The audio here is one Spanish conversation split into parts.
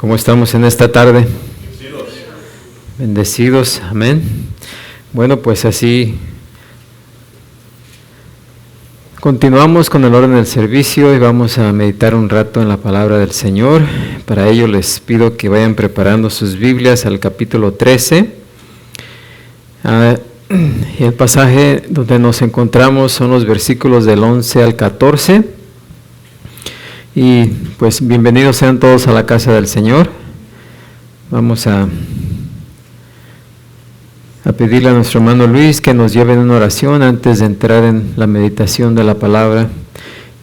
¿Cómo estamos en esta tarde? Bendecidos, amén. Bueno, pues así continuamos con el orden del servicio y vamos a meditar un rato en la palabra del Señor. Para ello les pido que vayan preparando sus Biblias al capítulo 13. Y el pasaje donde nos encontramos son los versículos del 11 al 14. Y pues bienvenidos sean todos a la casa del Señor. Vamos a pedirle a nuestro hermano Luis que nos lleve en una oración antes de entrar en la meditación de la palabra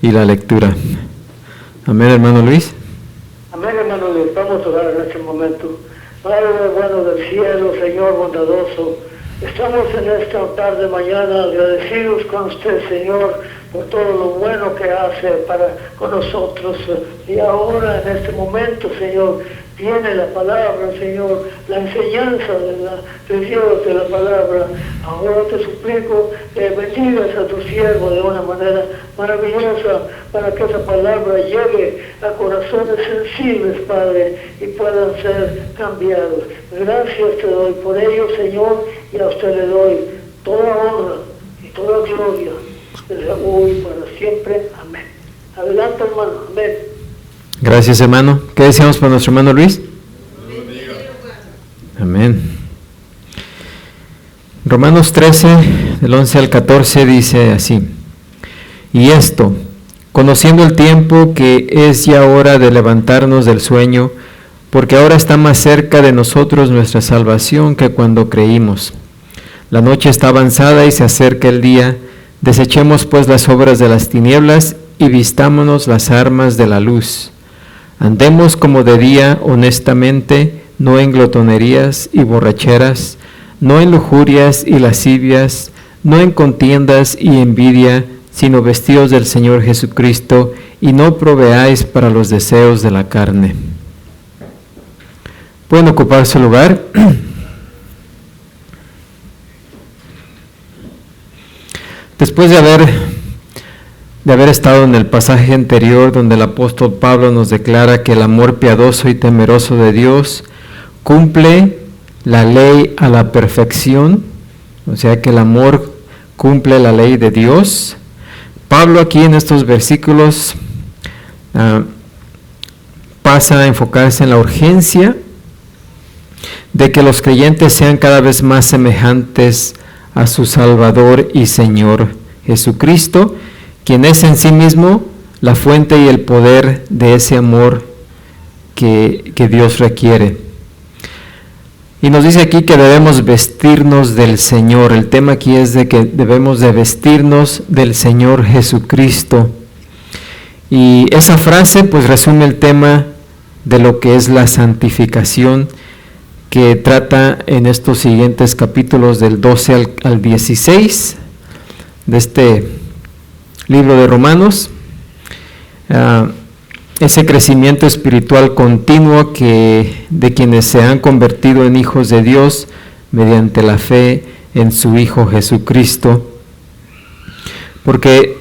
y la lectura. Amén, hermano Luis. Amén, hermano Luis. Vamos a orar en este momento. Padre bueno del cielo, Señor bondadoso, estamos en esta tarde, mañana, agradecidos con usted, Señor, por todo lo bueno que hace con nosotros. Y ahora, en este momento, Señor, viene la palabra, Señor, la enseñanza de Dios, de la palabra. Ahora te suplico que bendigas a tu siervo de una manera maravillosa para que esa palabra llegue a corazones sensibles, Padre, y puedan ser cambiados. Gracias te doy por ello, Señor, y a usted le doy toda honra y toda gloria desde hoy para siempre. Amén. Adelante, hermano. Amén. Gracias, hermano. ¿Qué deseamos para nuestro hermano Luis? Amén. Romanos 13, del 11 al 14, dice así: Y esto, conociendo el tiempo que es ya hora de levantarnos del sueño, porque ahora está más cerca de nosotros nuestra salvación que cuando creímos. La noche está avanzada y se acerca el día. Desechemos pues las obras de las tinieblas y vistámonos las armas de la luz. Andemos como de día honestamente, no en glotonerías y borracheras, no en lujurias y lascivias, no en contiendas y envidia, sino vestidos del Señor Jesucristo, y no proveáis para los deseos de la carne. ¿Pueden ocupar su lugar? Después de haber estado en el pasaje anterior donde el apóstol Pablo nos declara que el amor piadoso y temeroso de Dios cumple la ley a la perfección, o sea que el amor cumple la ley de Dios, Pablo aquí en estos versículos pasa a enfocarse en la urgencia de que los creyentes sean cada vez más semejantes a su Salvador y Señor Jesucristo, quien es en sí mismo la fuente y el poder de ese amor que Dios requiere. Y nos dice aquí que debemos vestirnos del Señor. El tema aquí es de que debemos de vestirnos del Señor Jesucristo. Y esa frase pues resume el tema de lo que es la santificación, que trata en estos siguientes capítulos del 12 al 16 de este libro de Romanos. Ese crecimiento espiritual continuo de quienes se han convertido en hijos de Dios mediante la fe en su Hijo Jesucristo. Porque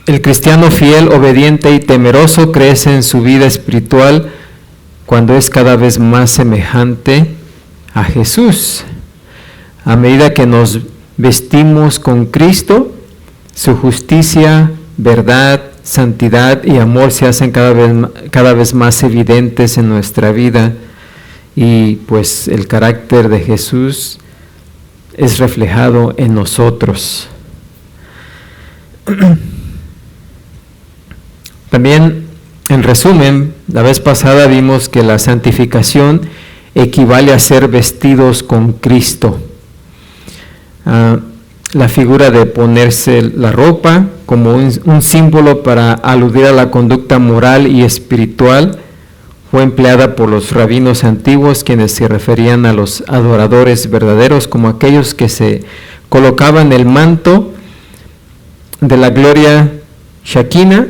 el cristiano fiel, obediente y temeroso crece en su vida espiritual cuando es cada vez más semejante a Jesús. A medida que nos vestimos con Cristo, su justicia, verdad, santidad y amor se hacen cada vez más evidentes en nuestra vida, y pues el carácter de Jesús es reflejado en nosotros. También, en resumen, la vez pasada vimos que la santificación equivale a ser vestidos con Cristo. La figura de ponerse la ropa como un símbolo para aludir a la conducta moral y espiritual fue empleada por los rabinos antiguos, quienes se referían a los adoradores verdaderos como aquellos que se colocaban el manto de la gloria Shekinah,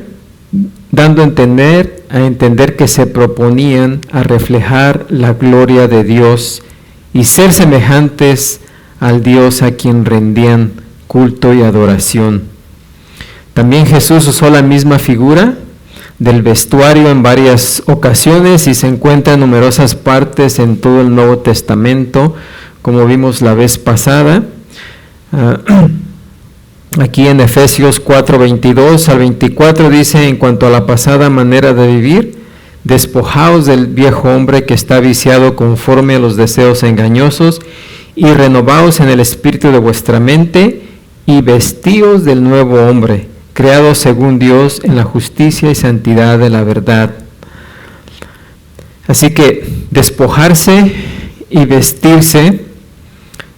dando a entender que se proponían a reflejar la gloria de Dios y ser semejantes al Dios a quien rendían culto y adoración. También Jesús usó la misma figura del vestuario en varias ocasiones y se encuentra en numerosas partes en todo el Nuevo Testamento, como vimos la vez pasada. Aquí en Efesios 4:22 al 24 dice: en cuanto a la pasada manera de vivir, despojaos del viejo hombre que está viciado conforme a los deseos engañosos, y renovaos en el espíritu de vuestra mente, y vestíos del nuevo hombre, creado según Dios en la justicia y santidad de la verdad. Así que despojarse y vestirse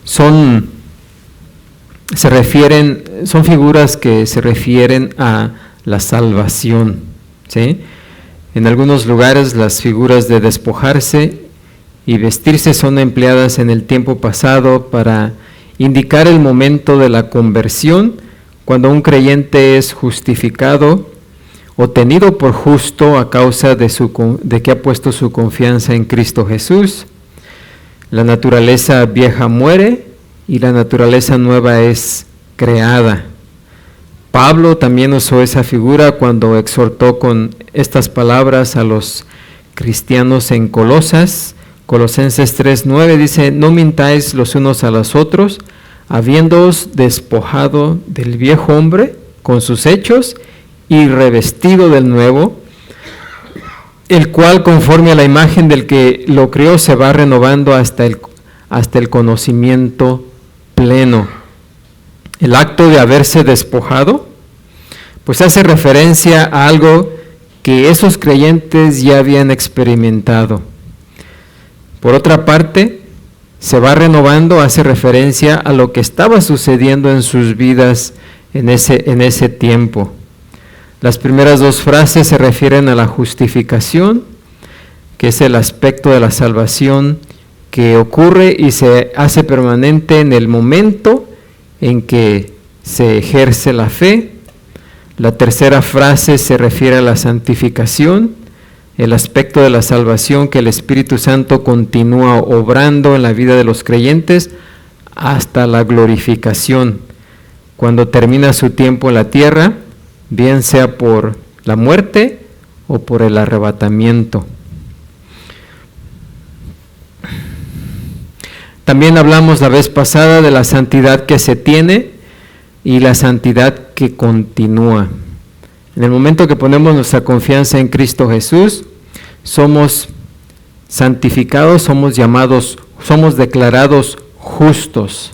son figuras que se refieren a la salvación, ¿sí? En algunos lugares las figuras de despojarse y vestirse son empleadas en el tiempo pasado para indicar el momento de la conversión, cuando un creyente es justificado o tenido por justo a causa de que ha puesto su confianza en Cristo Jesús. La naturaleza vieja muere y la naturaleza nueva es creada. Pablo también usó esa figura cuando exhortó con estas palabras a los cristianos en Colosenses 3:9, dice: no mintáis los unos a los otros, habiéndoos despojado del viejo hombre con sus hechos y revestido del nuevo, el cual conforme a la imagen del que lo creó se va renovando hasta el conocimiento pleno. El acto de haberse despojado, pues hace referencia a algo que esos creyentes ya habían experimentado. Por otra parte, se va renovando, hace referencia a lo que estaba sucediendo en sus vidas en ese tiempo. Las primeras dos frases se refieren a la justificación, que es el aspecto de la salvación que ocurre y se hace permanente en el momento en que se ejerce la fe. La tercera frase se refiere a la santificación, el aspecto de la salvación que el Espíritu Santo continúa obrando en la vida de los creyentes hasta la glorificación, cuando termina su tiempo en la tierra, bien sea por la muerte o por el arrebatamiento. También hablamos la vez pasada de la santidad que se tiene y la santidad que continúa. En el momento que ponemos nuestra confianza en Cristo Jesús, somos santificados, somos declarados justos.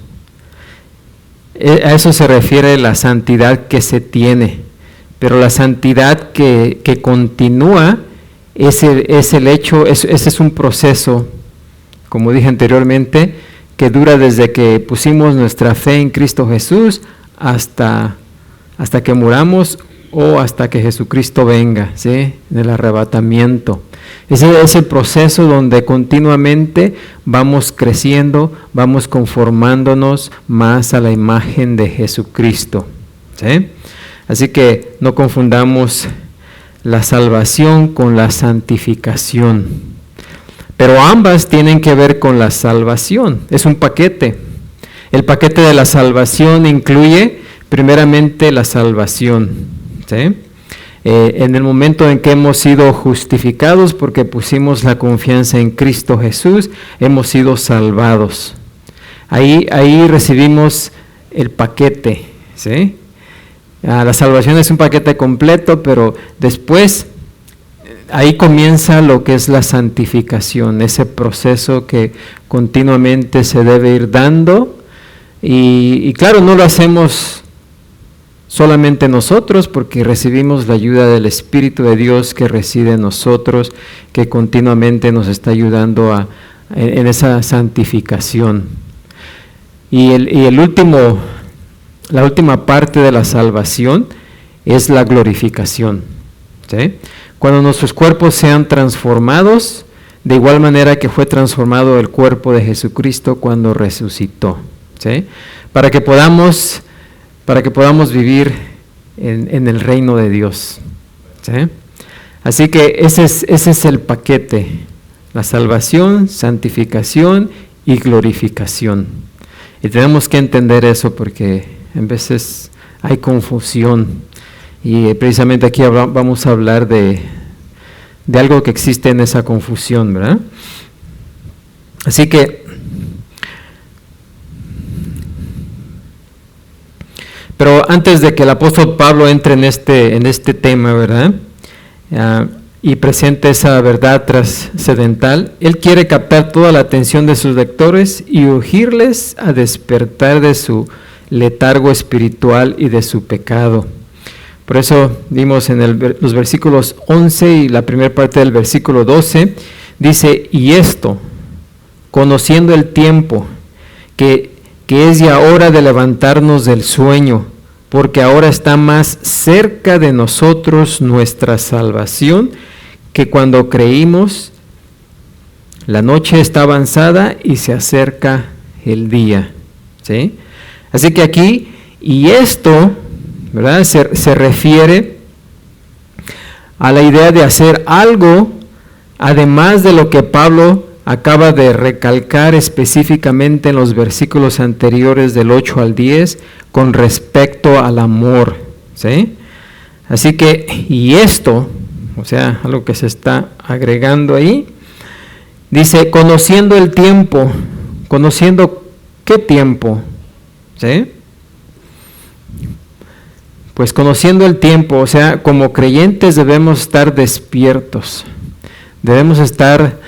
A eso se refiere la santidad que se tiene, pero la santidad que continúa ese es un proceso, como dije anteriormente, que dura desde que pusimos nuestra fe en Cristo Jesús hasta que muramos o hasta que Jesucristo venga, ¿sí? En el arrebatamiento. Ese es el proceso donde continuamente vamos creciendo, vamos conformándonos más a la imagen de Jesucristo, ¿sí? Así que no confundamos la salvación con la santificación. Pero ambas tienen que ver con la salvación, es un paquete. El paquete de la salvación incluye primeramente la salvación, ¿sí? En el momento en que hemos sido justificados porque pusimos la confianza en Cristo Jesús, hemos sido salvados. Ahí recibimos el paquete, ¿sí? La salvación es un paquete completo, pero después ahí comienza lo que es la santificación, ese proceso que continuamente se debe ir dando. Y claro, no lo hacemos solamente nosotros, porque recibimos la ayuda del Espíritu de Dios que reside en nosotros, que continuamente nos está ayudando en esa santificación. Y la última parte de la salvación es la glorificación, ¿sí? Cuando nuestros cuerpos sean transformados, de igual manera que fue transformado el cuerpo de Jesucristo cuando resucitó, ¿sí? Para que podamos vivir en el reino de Dios, ¿sí? Así que ese es el paquete: la salvación, santificación y glorificación. Y tenemos que entender eso porque en veces hay confusión Y precisamente aquí vamos a hablar de algo que existe en esa confusión, ¿verdad? Así que, pero antes de que el apóstol Pablo entre en este tema, ¿verdad? Y presente esa verdad trascendental, él quiere captar toda la atención de sus lectores y urgirles a despertar de su letargo espiritual y de su pecado. Por eso vimos en los versículos 11 y la primera parte del versículo 12, dice, y esto, conociendo el tiempo, que es ya hora de levantarnos del sueño, porque ahora está más cerca de nosotros nuestra salvación que cuando creímos. La noche está avanzada y se acerca el día. ¿Sí? Así que aquí, y esto, ¿verdad? Se refiere a la idea de hacer algo, además de lo que Pablo acaba de recalcar específicamente en los versículos anteriores del 8 al 10 con respecto al amor. ¿Sí? Así que, y esto, o sea, algo que se está agregando ahí, dice, conociendo el tiempo. ¿Conociendo qué tiempo? ¿Sí? Pues conociendo el tiempo, o sea, como creyentes debemos estar despiertos, debemos estar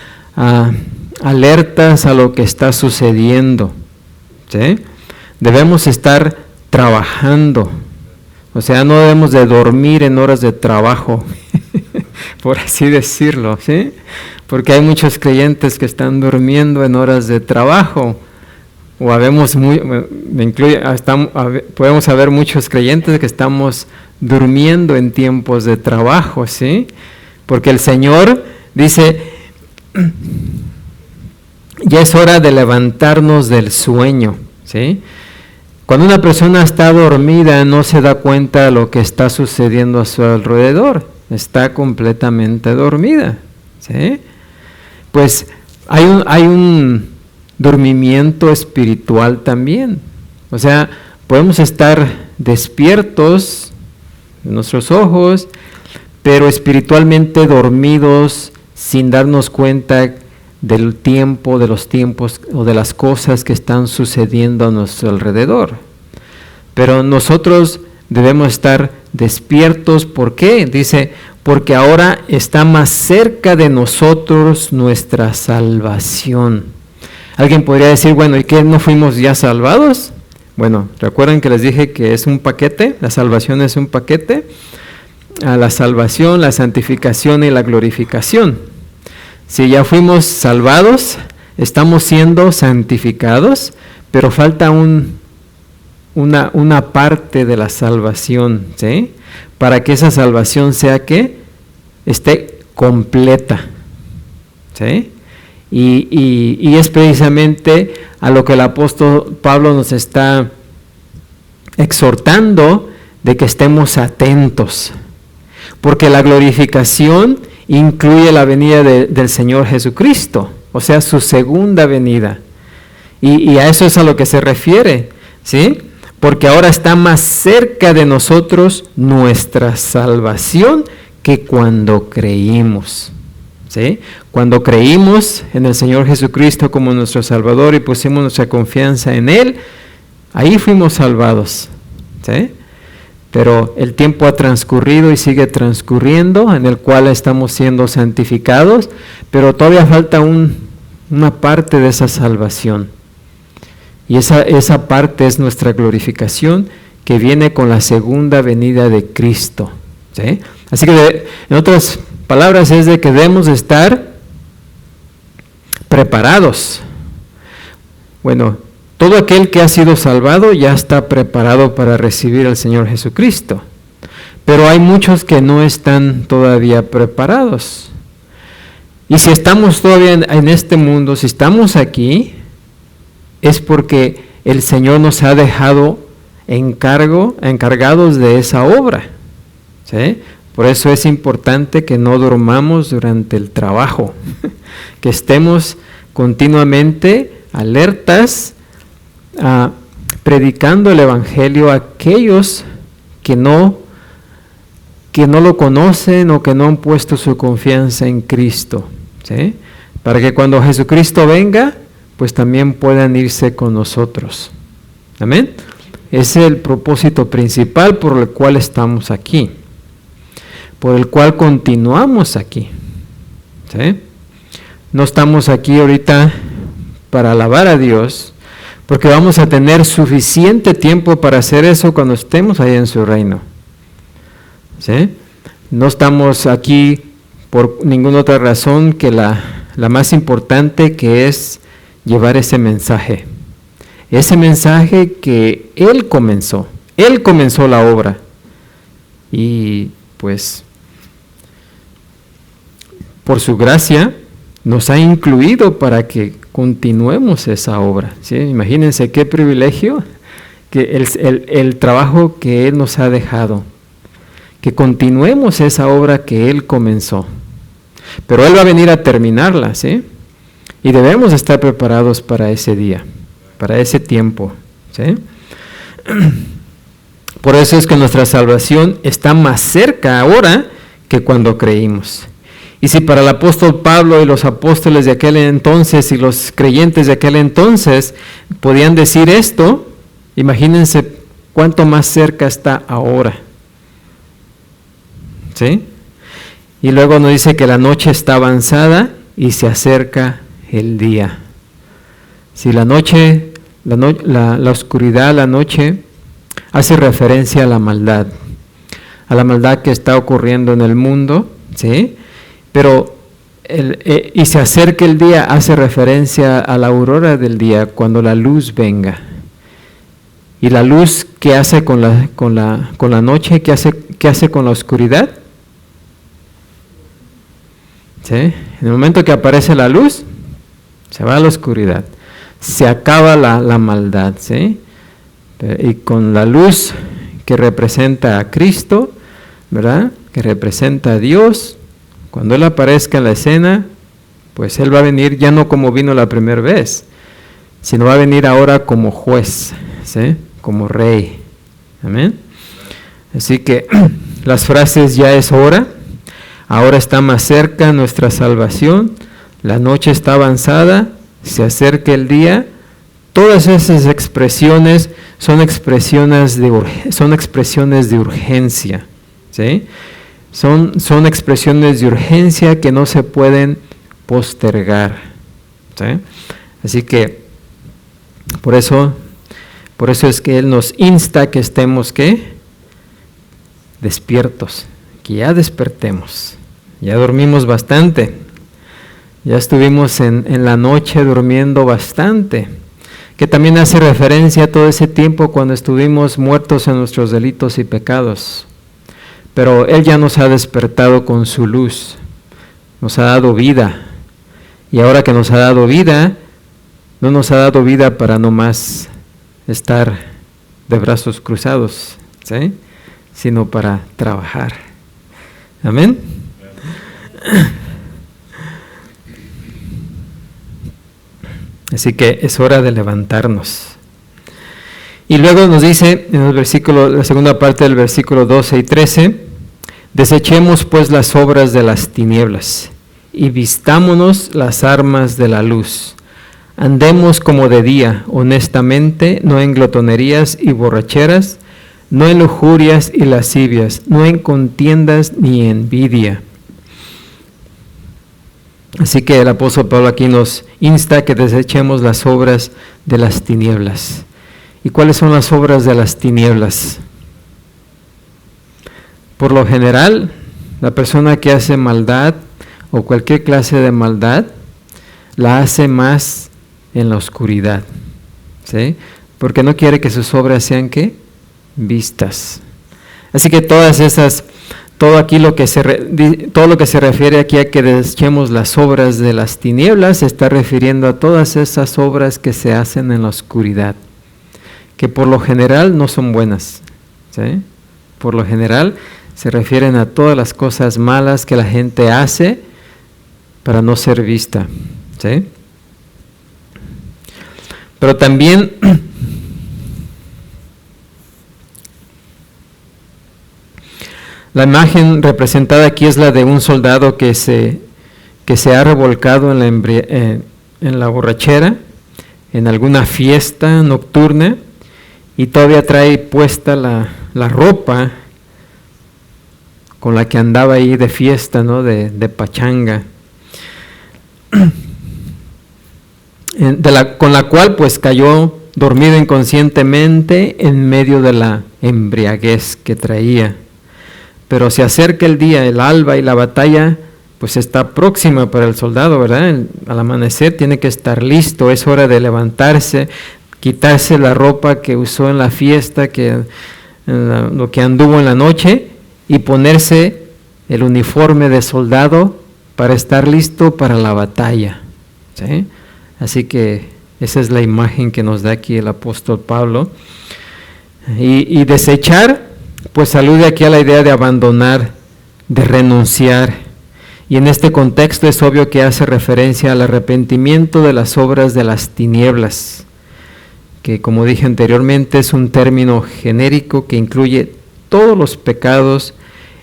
alertas a lo que está sucediendo, ¿sí? Debemos estar trabajando, o sea, no debemos de dormir en horas de trabajo, por así decirlo, ¿sí? Porque hay muchos creyentes que están durmiendo en horas de trabajo, o podemos haber muchos creyentes que estamos durmiendo en tiempos de trabajo, ¿sí? Porque el Señor dice, ya es hora de levantarnos del sueño, ¿sí? Cuando una persona está dormida no se da cuenta de lo que está sucediendo a su alrededor, está completamente dormida, ¿sí? Pues hay un dormimiento espiritual también, o sea, podemos estar despiertos en nuestros ojos, pero espiritualmente dormidos sin darnos cuenta del tiempo, de los tiempos o de las cosas que están sucediendo a nuestro alrededor. Pero nosotros debemos estar despiertos. ¿Por qué? Dice, porque ahora está más cerca de nosotros nuestra salvación. Alguien podría decir, bueno, ¿y qué, no fuimos ya salvados? Bueno, recuerden que les dije que es un paquete, la salvación es un paquete, a la salvación, la santificación y la glorificación. Si ya fuimos salvados, estamos siendo santificados, pero falta una parte de la salvación, ¿sí? Para que esa salvación sea que esté completa, ¿sí? Y es precisamente a lo que el apóstol Pablo nos está exhortando, de que estemos atentos, porque la glorificación incluye la venida del Señor Jesucristo, o sea, su segunda venida, y a eso es a lo que se refiere, ¿sí? Porque ahora está más cerca de nosotros nuestra salvación que cuando creímos, ¿sí? Cuando creímos en el Señor Jesucristo como nuestro Salvador y pusimos nuestra confianza en Él, ahí fuimos salvados, ¿sí? Pero el tiempo ha transcurrido y sigue transcurriendo, en el cual estamos siendo santificados, pero todavía falta una parte de esa salvación. Y esa parte es nuestra glorificación, que viene con la segunda venida de Cristo, ¿sí? Así que, en otras palabras, es de que debemos estar preparados. Bueno, todo aquel que ha sido salvado ya está preparado para recibir al Señor Jesucristo. Pero hay muchos que no están todavía preparados. Y si estamos todavía en este mundo, si estamos aquí, es porque el Señor nos ha dejado encargados de esa obra, ¿sí? Por eso es importante que no durmamos durante el trabajo, que estemos continuamente alertas, predicando el Evangelio a aquellos que no que no lo conocen o que no han puesto su confianza en Cristo, ¿sí? Para que cuando Jesucristo venga, pues también puedan irse con nosotros. Amén. Ese es el propósito principal por el cual estamos aquí, por el cual continuamos aquí, ¿sí? No estamos aquí ahorita para alabar a Dios, porque vamos a tener suficiente tiempo para hacer eso cuando estemos ahí en su reino, ¿sí? No estamos aquí por ninguna otra razón que la más importante, que es llevar ese mensaje que Él comenzó la obra, y pues por su gracia nos ha incluido para que continuemos esa obra, ¿sí? Imagínense qué privilegio, que el trabajo que Él nos ha dejado, que continuemos esa obra que Él comenzó. Pero Él va a venir a terminarla, ¿sí? Y debemos estar preparados para ese día, para ese tiempo, ¿sí? Por eso es que nuestra salvación está más cerca ahora que cuando creímos. Y si para el apóstol Pablo y los apóstoles de aquel entonces y los creyentes de aquel entonces podían decir esto, imagínense cuánto más cerca está ahora, ¿sí? Y luego nos dice que la noche está avanzada y se acerca el día. Si la noche, la oscuridad, la noche, hace referencia a la maldad que está ocurriendo en el mundo, ¿sí? Pero y se acerca el día hace referencia a la aurora del día, cuando la luz venga. Y la luz, ¿qué hace con la noche? ¿Qué hace con la oscuridad? ¿Sí? En el momento que aparece la luz, se va a la oscuridad, se acaba la maldad, ¿sí? Y con la luz que representa a Cristo, ¿verdad?, que representa a Dios, cuando Él aparezca en la escena, pues Él va a venir ya no como vino la primera vez, sino va a venir ahora como juez, ¿sí?, como rey. Amén. Así que las frases "ya es hora", "ahora está más cerca nuestra salvación", "la noche está avanzada", "se acerca el día", todas esas expresiones son expresiones de urgencia, ¿sí? Son expresiones de urgencia que no se pueden postergar, ¿sí? Así que por eso es que Él nos insta que estemos, ¿qué?, despiertos, que ya despertemos. Ya dormimos bastante, ya estuvimos en la noche durmiendo bastante, que también hace referencia a todo ese tiempo cuando estuvimos muertos en nuestros delitos y pecados. Pero Él ya nos ha despertado con su luz, nos ha dado vida, y ahora que nos ha dado vida, no nos ha dado vida para nomás estar de brazos cruzados, ¿sí?, sino para trabajar. Amén. Así que es hora de levantarnos. Y luego nos dice en el versículo, la segunda parte del versículo 12 y 13, "desechemos pues las obras de las tinieblas y vistámonos las armas de la luz. Andemos como de día, honestamente, no en glotonerías y borracheras, no en lujurias y lascivias, no en contiendas ni envidia". Así que el apóstol Pablo aquí nos insta que desechemos las obras de las tinieblas. ¿Y cuáles son las obras de las tinieblas? Por lo general, la persona que hace maldad o cualquier clase de maldad, la hace más en la oscuridad, ¿sí?, porque no quiere que sus obras sean, ¿qué?, vistas. Así que todo lo que se refiere aquí a que desechemos las obras de las tinieblas, se está refiriendo a todas esas obras que se hacen en la oscuridad, que por lo general no son buenas, ¿sí? Por lo general se refieren a todas las cosas malas que la gente hace para no ser vista, ¿sí? Pero también La imagen representada aquí es la de un soldado que se ha revolcado en la borrachera, en alguna fiesta nocturna, y todavía trae puesta la ropa con la que andaba ahí de fiesta, ¿no? de pachanga, con la cual pues cayó dormido inconscientemente en medio de la embriaguez que traía. Pero se acerca el día, el alba, y la batalla pues está próxima para el soldado, ¿verdad? Al amanecer tiene que estar listo, es hora de levantarse, quitarse la ropa que usó en la fiesta, lo que anduvo en la noche, y ponerse el uniforme de soldado para estar listo para la batalla, ¿sí? Así que esa es la imagen que nos da aquí el apóstol Pablo. Y desechar, pues alude aquí a la idea de abandonar, de renunciar. Y en este contexto es obvio que hace referencia al arrepentimiento de las obras de las tinieblas, que como dije anteriormente es un término genérico que incluye todos los pecados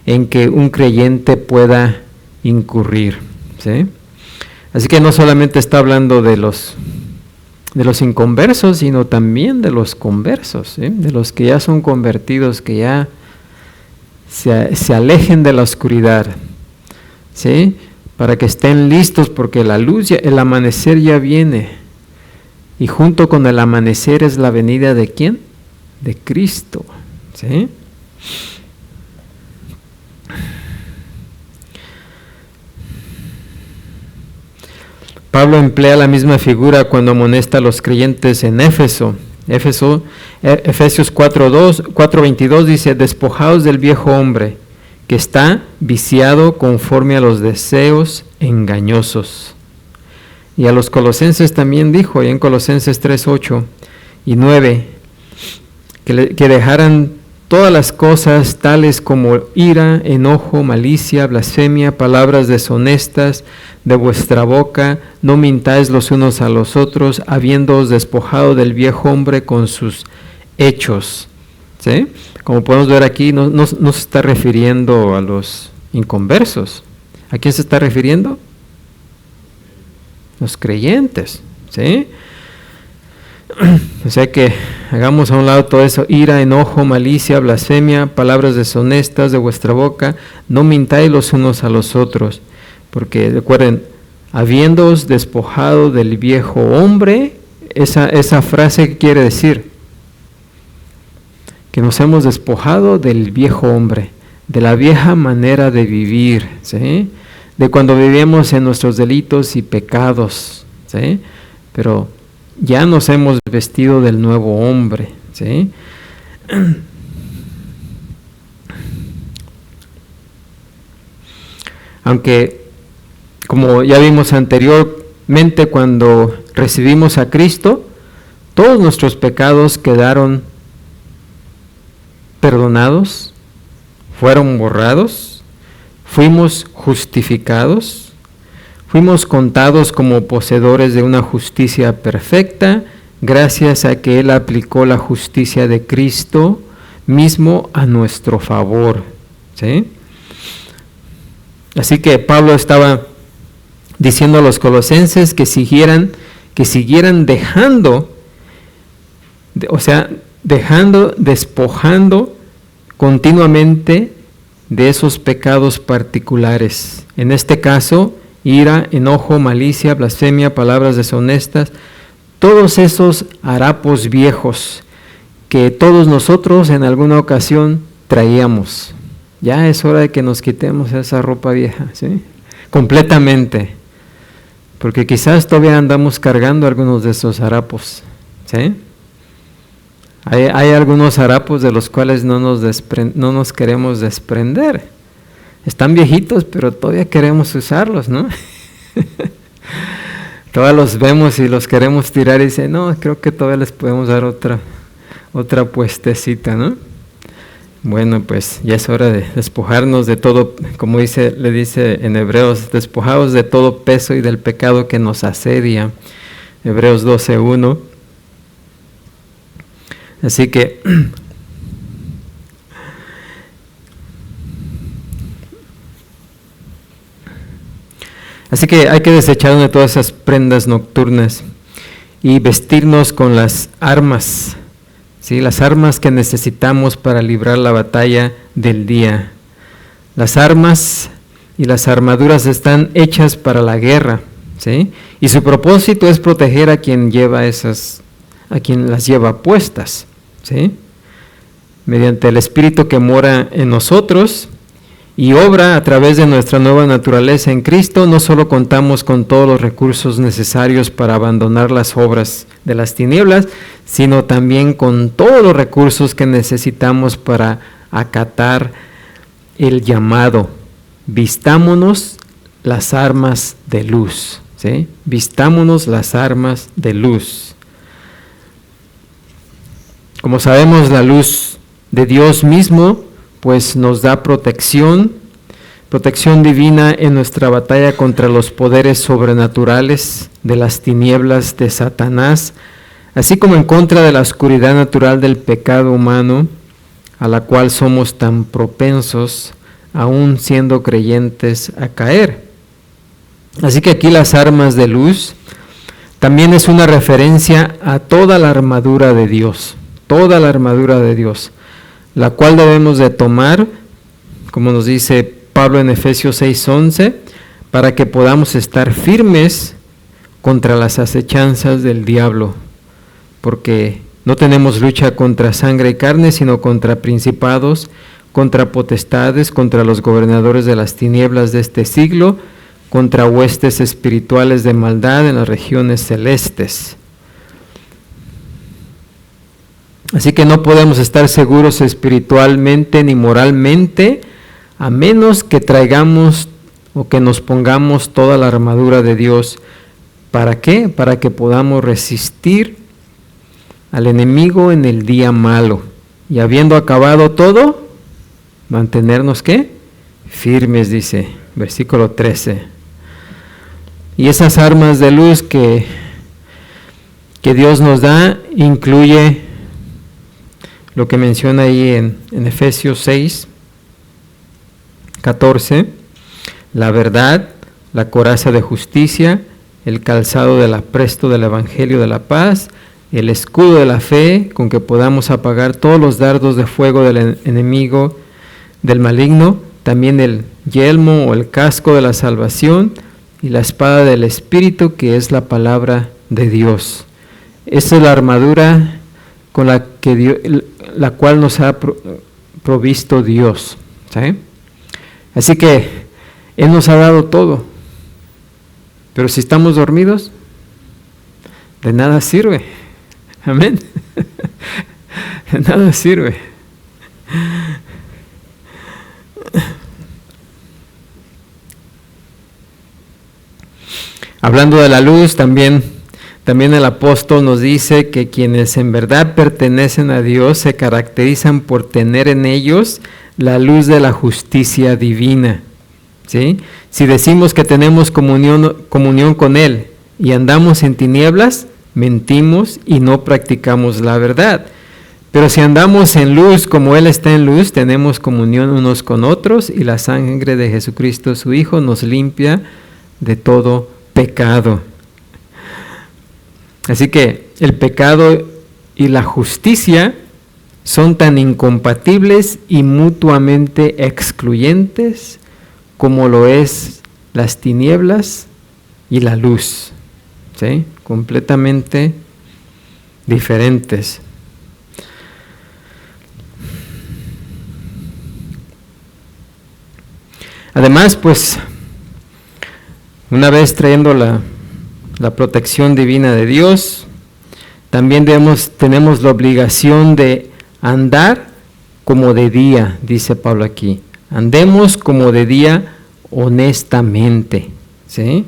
en que un creyente pueda incurrir, ¿sí? Así que no solamente está hablando de los inconversos, sino también de los conversos, ¿sí? De los que ya son convertidos, que ya se alejen de la oscuridad, ¿sí? Para que estén listos, porque la luz, el amanecer ya viene, y junto con el amanecer es la venida ¿de quién? De Cristo, ¿sí? Pablo emplea la misma figura cuando amonesta a los creyentes en Éfeso. Efesios 4:22 dice: despojaos del viejo hombre, que está viciado conforme a los deseos engañosos. Y a los colosenses también dijo, y en Colosenses 3:8 y 9, que dejaran todas las cosas tales como ira, enojo, malicia, blasfemia, palabras deshonestas de vuestra boca, no mintáis los unos a los otros, habiéndoos despojado del viejo hombre con sus hechos. ¿Sí? Como podemos ver aquí, no se está refiriendo a los inconversos. ¿A quién se está refiriendo? Los creyentes, ¿sí? O sea que hagamos a un lado todo eso: ira, enojo, malicia, blasfemia, palabras deshonestas de vuestra boca, no mintáis los unos a los otros, porque recuerden, habiéndoos despojado del viejo hombre, esa frase, ¿qué quiere decir? Que nos hemos despojado del viejo hombre, de la vieja manera de vivir, ¿sí? De cuando vivíamos en nuestros delitos y pecados, ¿sí? Pero ya nos hemos vestido del nuevo hombre, ¿sí? Aunque, como ya vimos anteriormente, cuando recibimos a Cristo, todos nuestros pecados quedaron perdonados, fueron borrados, fuimos justificados, fuimos contados como poseedores de una justicia perfecta, gracias a que Él aplicó la justicia de Cristo mismo a nuestro favor, ¿sí? Así que Pablo estaba diciendo a los colosenses que siguieran despojando continuamente de esos pecados particulares. En este caso, ira, enojo, malicia, blasfemia, palabras deshonestas, todos esos harapos viejos que todos nosotros en alguna ocasión traíamos. Ya es hora de que nos quitemos esa ropa vieja, ¿sí? Completamente. Porque quizás todavía andamos cargando algunos de esos harapos, ¿sí? Hay algunos harapos de los cuales no nos queremos desprender. Están viejitos, pero todavía queremos usarlos, ¿no? Todavía los vemos y los queremos tirar y dicen, no, creo que todavía les podemos dar otra puestecita, ¿no? Bueno, pues ya es hora de despojarnos de todo, como le dice en Hebreos, despojados de todo peso y del pecado que nos asedia. Hebreos 12:1. Así que Así que hay que desecharnos de todas esas prendas nocturnas y vestirnos con las armas, ¿sí? Las armas que necesitamos para librar la batalla del día. Las armas y las armaduras están hechas para la guerra, ¿sí? Y su propósito es proteger a quien las lleva puestas, ¿sí? Mediante el Espíritu que mora en nosotros y obra a través de nuestra nueva naturaleza en Cristo, no solo contamos con todos los recursos necesarios para abandonar las obras de las tinieblas, sino también con todos los recursos que necesitamos para acatar el llamado. Vistámonos las armas de luz, ¿sí? Vistámonos las armas de luz. Como sabemos, la luz de Dios mismo, pues nos da protección divina en nuestra batalla contra los poderes sobrenaturales de las tinieblas de Satanás, así como en contra de la oscuridad natural del pecado humano, a la cual somos tan propensos, aún siendo creyentes, a caer. Así que aquí las armas de luz también es una referencia a toda la armadura de Dios, la cual debemos de tomar, como nos dice Pablo en Efesios 6:11, para que podamos estar firmes contra las acechanzas del diablo, porque no tenemos lucha contra sangre y carne, sino contra principados, contra potestades, contra los gobernadores de las tinieblas de este siglo, contra huestes espirituales de maldad en las regiones celestes. Así que no podemos estar seguros espiritualmente ni moralmente, a menos que traigamos o que nos pongamos toda la armadura de Dios. ¿Para qué? Para que podamos resistir al enemigo en el día malo. Y habiendo acabado todo, mantenernos, ¿qué? Firmes, dice, versículo 13. Y esas armas de luz que Dios nos da, incluye lo que menciona ahí en Efesios 6:14, la verdad, la coraza de justicia, el calzado del apresto del evangelio de la paz, el escudo de la fe, con que podamos apagar todos los dardos de fuego del enemigo, del maligno, también el yelmo o el casco de la salvación y la espada del Espíritu, que es la palabra de Dios. Esa es la armadura con la cual nos ha provisto Dios, ¿sí? Así que Él nos ha dado todo, pero si estamos dormidos, de nada sirve. Amén. De nada sirve. Hablando de la luz, también el apóstol nos dice que quienes en verdad pertenecen a Dios se caracterizan por tener en ellos la luz de la justicia divina, ¿sí? Si decimos que tenemos comunión con Él y andamos en tinieblas, mentimos y no practicamos la verdad. Pero si andamos en luz como Él está en luz, tenemos comunión unos con otros y la sangre de Jesucristo, su Hijo, nos limpia de todo pecado. Así que el pecado y la justicia son tan incompatibles y mutuamente excluyentes como lo es las tinieblas y la luz, ¿sí? Completamente diferentes. Además, pues, una vez trayendo la protección divina de Dios, también tenemos la obligación de andar como de día, dice Pablo aquí. Andemos como de día honestamente, ¿sí?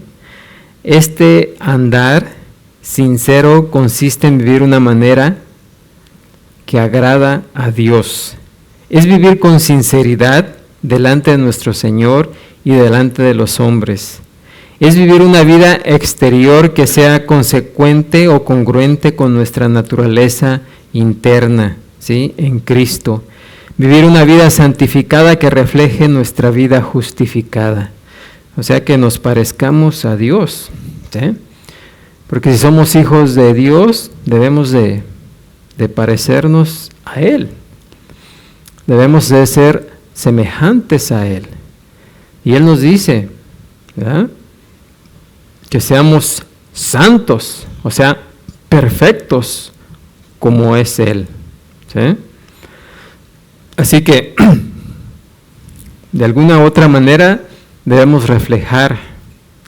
Este andar sincero consiste en vivir una manera que agrada a Dios. Es vivir con sinceridad delante de nuestro Señor y delante de los hombres. Es vivir una vida exterior que sea consecuente o congruente con nuestra naturaleza interna, ¿sí? En Cristo. Vivir una vida santificada que refleje nuestra vida justificada. O sea, que nos parezcamos a Dios, ¿sí? Porque si somos hijos de Dios, debemos de parecernos a Él. Debemos de ser semejantes a Él. Y Él nos dice, ¿verdad?, que seamos santos, o sea, perfectos como es Él, ¿sí? Así que, de alguna u otra manera, debemos reflejar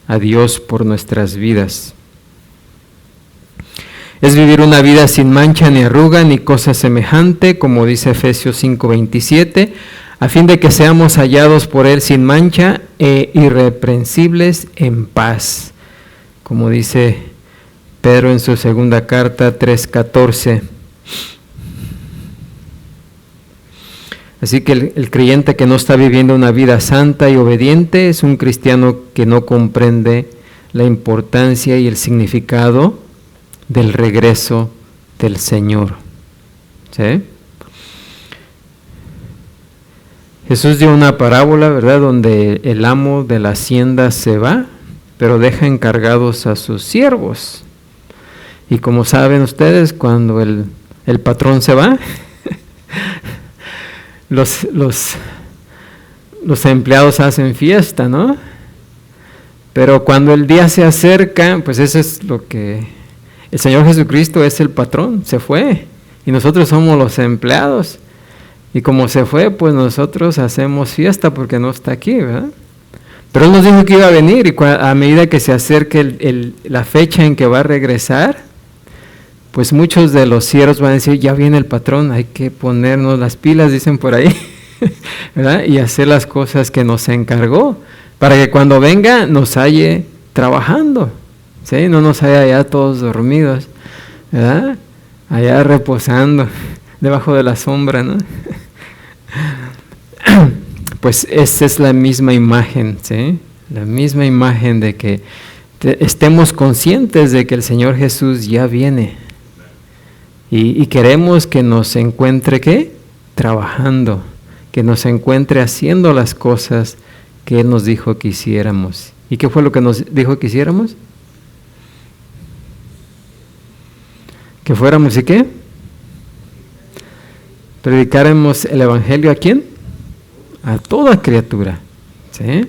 a Dios por nuestras vidas. Es vivir una vida sin mancha ni arruga ni cosa semejante, como dice Efesios 5:27, a fin de que seamos hallados por Él sin mancha e irreprensibles en paz, como dice Pedro en su segunda carta 3:14. Así que el creyente que no está viviendo una vida santa y obediente es un cristiano que no comprende la importancia y el significado del regreso del Señor. ¿Sí? Jesús dio una parábola, ¿verdad?, donde el amo de la hacienda se va, pero deja encargados a sus siervos. Y como saben ustedes, cuando el patrón se va, los empleados hacen fiesta, ¿no? Pero cuando el día se acerca, pues eso es lo que... El Señor Jesucristo es el patrón, se fue, y nosotros somos los empleados. Y como se fue, pues nosotros hacemos fiesta porque no está aquí, ¿verdad? Pero Él nos dijo que iba a venir, y a medida que se acerque la fecha en que va a regresar, pues muchos de los siervos van a decir, ya viene el patrón, hay que ponernos las pilas, dicen por ahí, ¿verdad? Y hacer las cosas que nos encargó, para que cuando venga nos halle trabajando, ¿sí? No nos haya allá todos dormidos, ¿verdad? Allá reposando debajo de la sombra, ¿no? Pues esa es la misma imagen, ¿sí? La misma imagen de que estemos conscientes de que el Señor Jesús ya viene. Y queremos que nos encuentre, ¿qué? Trabajando, que nos encuentre haciendo las cosas que Él nos dijo que hiciéramos. ¿Y qué fue lo que nos dijo que hiciéramos? Que fuéramos, ¿y qué? Predicáramos el Evangelio, ¿a quién? A toda criatura, ¿sí?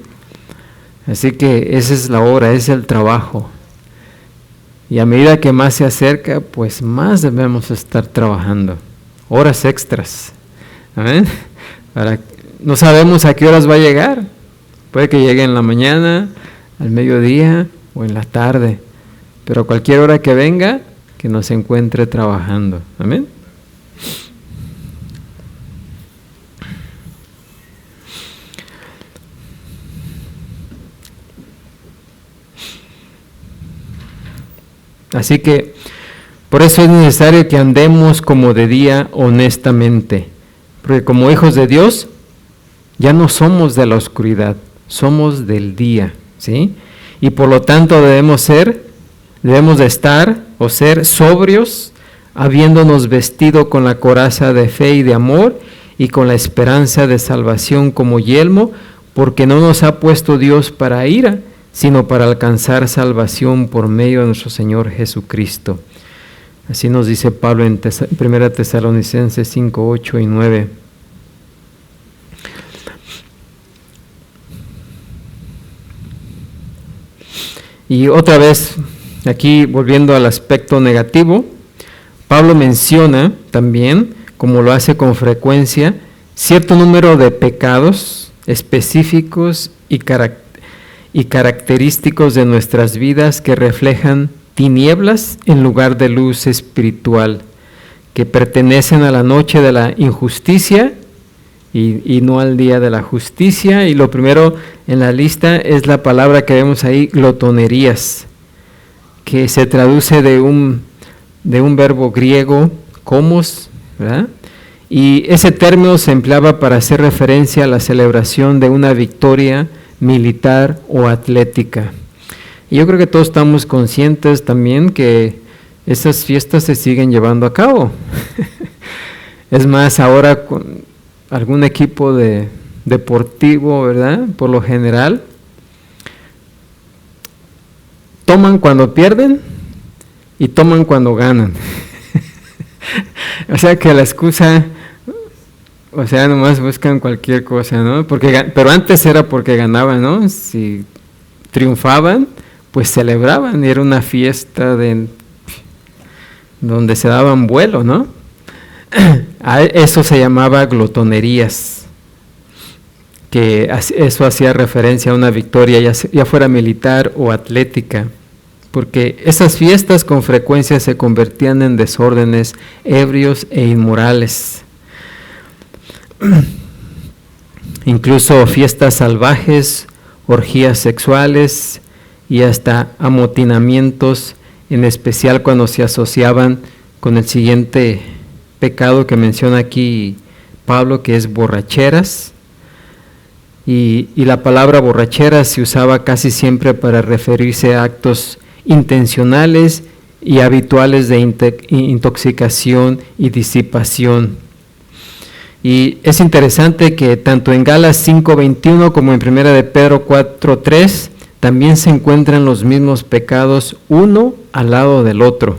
Así que esa es la hora, ese es el trabajo. Y a medida que más se acerca, pues más debemos estar trabajando. Horas extras. ¿Amén? No sabemos a qué horas va a llegar. Puede que llegue en la mañana, al mediodía o en la tarde. Pero cualquier hora que venga, que nos encuentre trabajando. Amén. Así que por eso es necesario que andemos como de día honestamente, porque como hijos de Dios ya no somos de la oscuridad, somos del día, ¿sí? Y por lo tanto debemos de estar o ser sobrios, habiéndonos vestido con la coraza de fe y de amor y con la esperanza de salvación como yelmo, porque no nos ha puesto Dios para ira, sino para alcanzar salvación por medio de nuestro Señor Jesucristo. Así nos dice Pablo en 1 Tesalonicenses 5, 8 y 9. Y otra vez, aquí volviendo al aspecto negativo, Pablo menciona también, como lo hace con frecuencia, cierto número de pecados específicos y característicos de nuestras vidas que reflejan tinieblas en lugar de luz espiritual, que pertenecen a la noche de la injusticia y no al día de la justicia. Y lo primero en la lista es la palabra que vemos ahí, glotonerías, que se traduce de un verbo griego, komos, ¿verdad? Y ese término se empleaba para hacer referencia a la celebración de una victoria militar o atlética. Y yo creo que todos estamos conscientes también que esas fiestas se siguen llevando a cabo. Es más, ahora con algún equipo deportivo, ¿verdad? Por lo general, toman cuando pierden y toman cuando ganan. O sea que la excusa, o sea, nomás buscan cualquier cosa, ¿no? Pero antes era porque ganaban, ¿no? Si triunfaban, pues celebraban, y era una fiesta donde se daban vuelo, ¿no? A eso se llamaba glotonerías, que eso hacía referencia a una victoria, ya fuera militar o atlética, porque esas fiestas con frecuencia se convertían en desórdenes, ebrios e inmorales. Incluso fiestas salvajes, orgías sexuales y hasta amotinamientos, en especial cuando se asociaban con el siguiente pecado que menciona aquí Pablo, que es borracheras. Y la palabra borrachera se usaba casi siempre para referirse a actos intencionales y habituales de intoxicación y disipación. Y es interesante que tanto en Gálatas 5:21 como en 1 de Pedro 4:3 también se encuentran los mismos pecados, uno al lado del otro.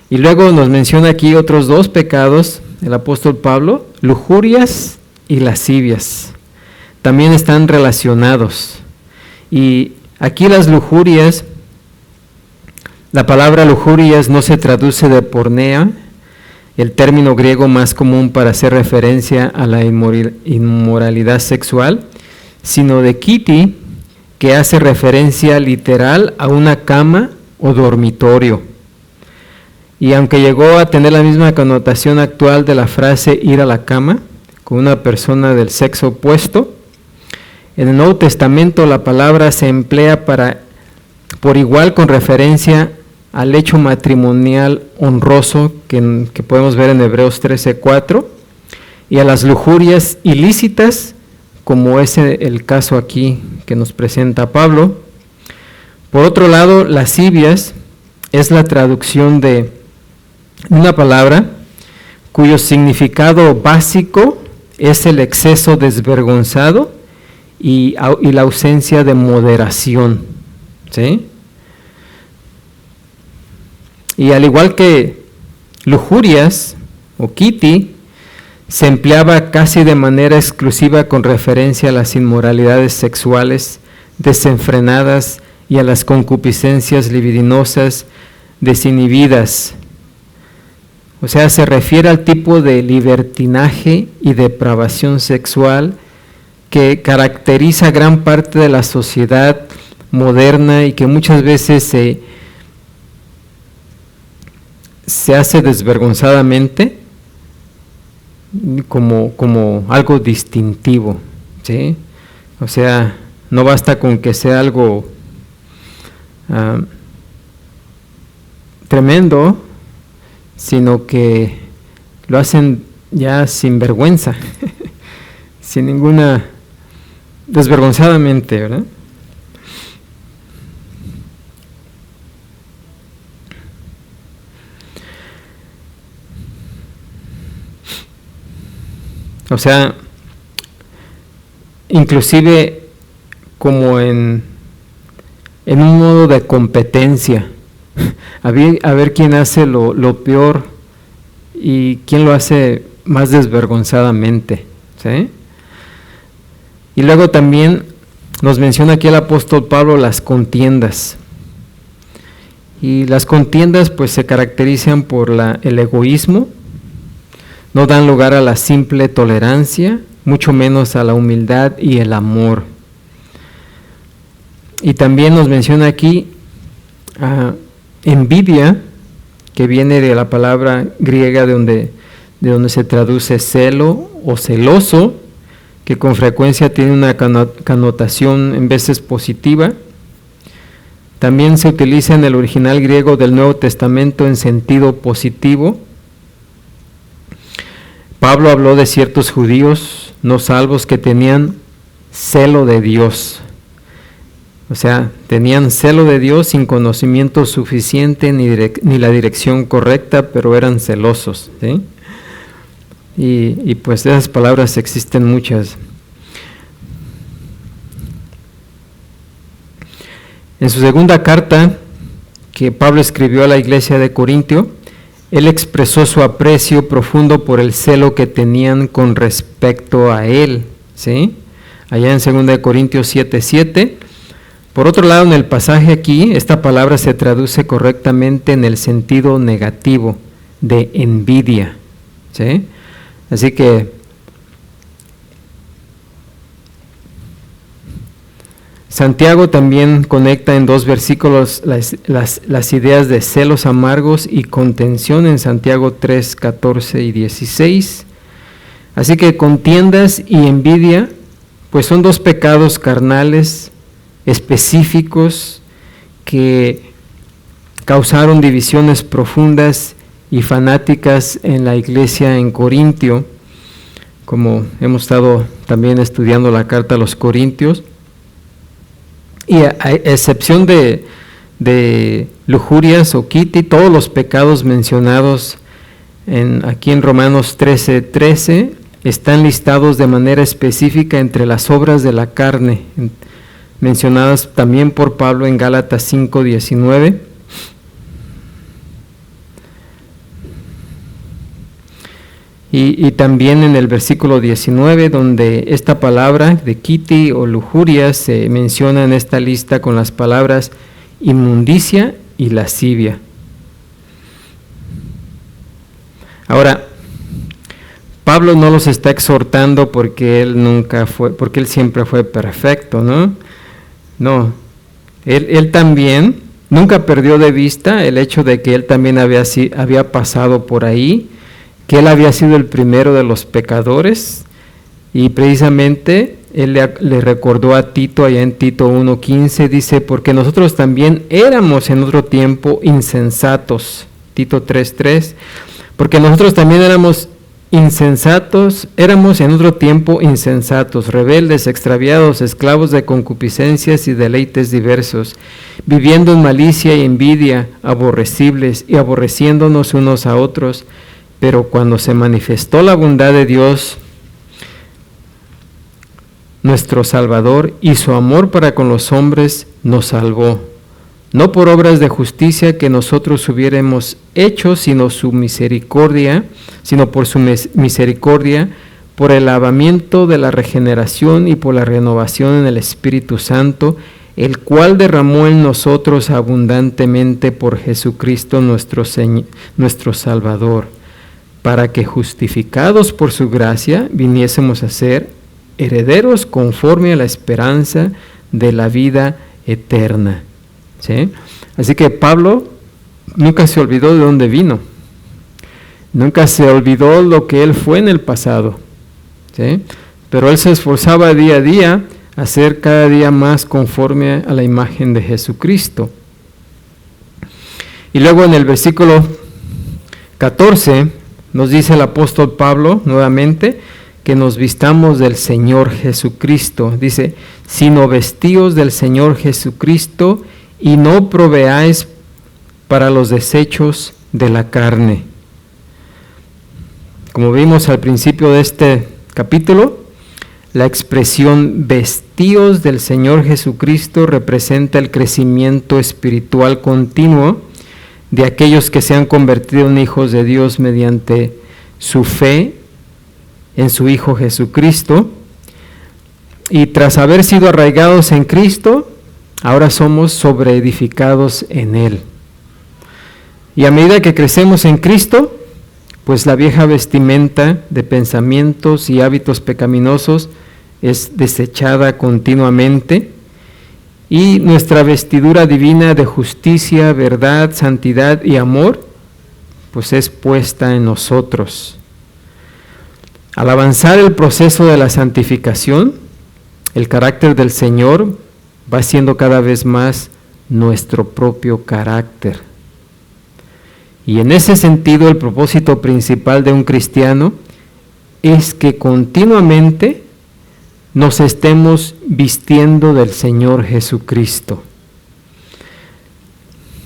Y luego nos menciona aquí otros dos pecados, el apóstol Pablo, lujurias y lascivias. También están relacionados. Y aquí las lujurias, la palabra lujurias no se traduce de pornea, el término griego más común para hacer referencia a la inmoralidad sexual, sino de kiti, que hace referencia literal a una cama o dormitorio. Y aunque llegó a tener la misma connotación actual de la frase ir a la cama con una persona del sexo opuesto, en el Nuevo Testamento la palabra se emplea por igual con referencia al hecho matrimonial honroso que podemos ver en Hebreos 13:4, y a las lujurias ilícitas, como es el caso aquí que nos presenta Pablo. Por otro lado, lascivias es la traducción de una palabra cuyo significado básico es el exceso desvergonzado y la ausencia de moderación, ¿sí? Y al igual que lujurias o kiti, se empleaba casi de manera exclusiva con referencia a las inmoralidades sexuales desenfrenadas y a las concupiscencias libidinosas desinhibidas. O sea, se refiere al tipo de libertinaje y depravación sexual que caracteriza gran parte de la sociedad moderna y que muchas veces se hace desvergonzadamente como algo distintivo, ¿sí? O sea, no basta con que sea algo tremendo, sino que lo hacen ya sin vergüenza, sin ninguna, desvergonzadamente, ¿verdad? O sea, inclusive como en un modo de competencia, a ver quién hace lo peor y quién lo hace más desvergonzadamente, ¿sí? Y luego también nos menciona aquí el apóstol Pablo las contiendas. Y las contiendas pues se caracterizan por el egoísmo, no dan lugar a la simple tolerancia, mucho menos a la humildad y el amor. Y también nos menciona aquí envidia, que viene de la palabra griega de donde se traduce celo o celoso, que con frecuencia tiene una connotación en veces positiva. También se utiliza en el original griego del Nuevo Testamento en sentido positivo. Pablo habló de ciertos judíos no salvos que tenían celo de Dios. O sea, tenían celo de Dios sin conocimiento suficiente ni la dirección correcta, pero eran celosos, ¿sí? Y pues de esas palabras existen muchas. En su segunda carta que Pablo escribió a la iglesia de Corintio, él expresó su aprecio profundo por el celo que tenían con respecto a él, ¿sí? Allá en 2 Corintios 7:7. Por otro lado, en el pasaje aquí, esta palabra se traduce correctamente en el sentido negativo de envidia, ¿sí? Así que Santiago también conecta en 2 versículos las ideas de celos amargos y contención en Santiago 3:14 y 16. Así que contiendas y envidia, pues son 2 pecados carnales específicos que causaron divisiones profundas y fanáticas en la iglesia en Corintio, como hemos estado también estudiando la carta a los Corintios. Y a excepción de lujurias o quiti, todos los pecados mencionados aquí en Romanos 13:13 están listados de manera específica entre las obras de la carne, mencionadas también por Pablo en Gálatas 5:19. Y también en el versículo 19, donde esta palabra de quiti o lujuria se menciona en esta lista con las palabras inmundicia y lascivia. Ahora, Pablo no los está exhortando porque él siempre fue perfecto, ¿no? No, él también nunca perdió de vista el hecho de que él también había pasado por ahí, que él había sido el primero de los pecadores, y precisamente él le recordó a Tito, allá en Tito 1:15, dice, porque nosotros también éramos en otro tiempo insensatos, Tito 3:3, porque nosotros también éramos en otro tiempo insensatos, rebeldes, extraviados, esclavos de concupiscencias y deleites diversos, viviendo en malicia y envidia, aborrecibles y aborreciéndonos unos a otros. Pero cuando se manifestó la bondad de Dios, nuestro Salvador, y su amor para con los hombres, nos salvó, no por obras de justicia que nosotros hubiéramos hecho, sino por su misericordia, por el lavamiento de la regeneración y por la renovación en el Espíritu Santo, el cual derramó en nosotros abundantemente por Jesucristo nuestro Salvador, para que justificados por su gracia viniésemos a ser herederos conforme a la esperanza de la vida eterna. ¿Sí? Así que Pablo nunca se olvidó de dónde vino, nunca se olvidó lo que él fue en el pasado, ¿sí? Pero él se esforzaba día a día a ser cada día más conforme a la imagen de Jesucristo. Y luego en el versículo 14 nos dice el apóstol Pablo nuevamente que nos vistamos del Señor Jesucristo. Dice, sino vestíos del Señor Jesucristo y no proveáis para los desechos de la carne. Como vimos al principio de este capítulo, la expresión vestíos del Señor Jesucristo representa el crecimiento espiritual continuo de aquellos que se han convertido en hijos de Dios mediante su fe en su Hijo Jesucristo. Y tras haber sido arraigados en Cristo, ahora somos sobreedificados en Él. Y a medida que crecemos en Cristo, pues la vieja vestimenta de pensamientos y hábitos pecaminosos es desechada continuamente, y nuestra vestidura divina de justicia, verdad, santidad y amor, pues es puesta en nosotros. Al avanzar el proceso de la santificación, el carácter del Señor va siendo cada vez más nuestro propio carácter. Y en ese sentido, el propósito principal de un cristiano es que continuamente nos estemos vistiendo del Señor Jesucristo.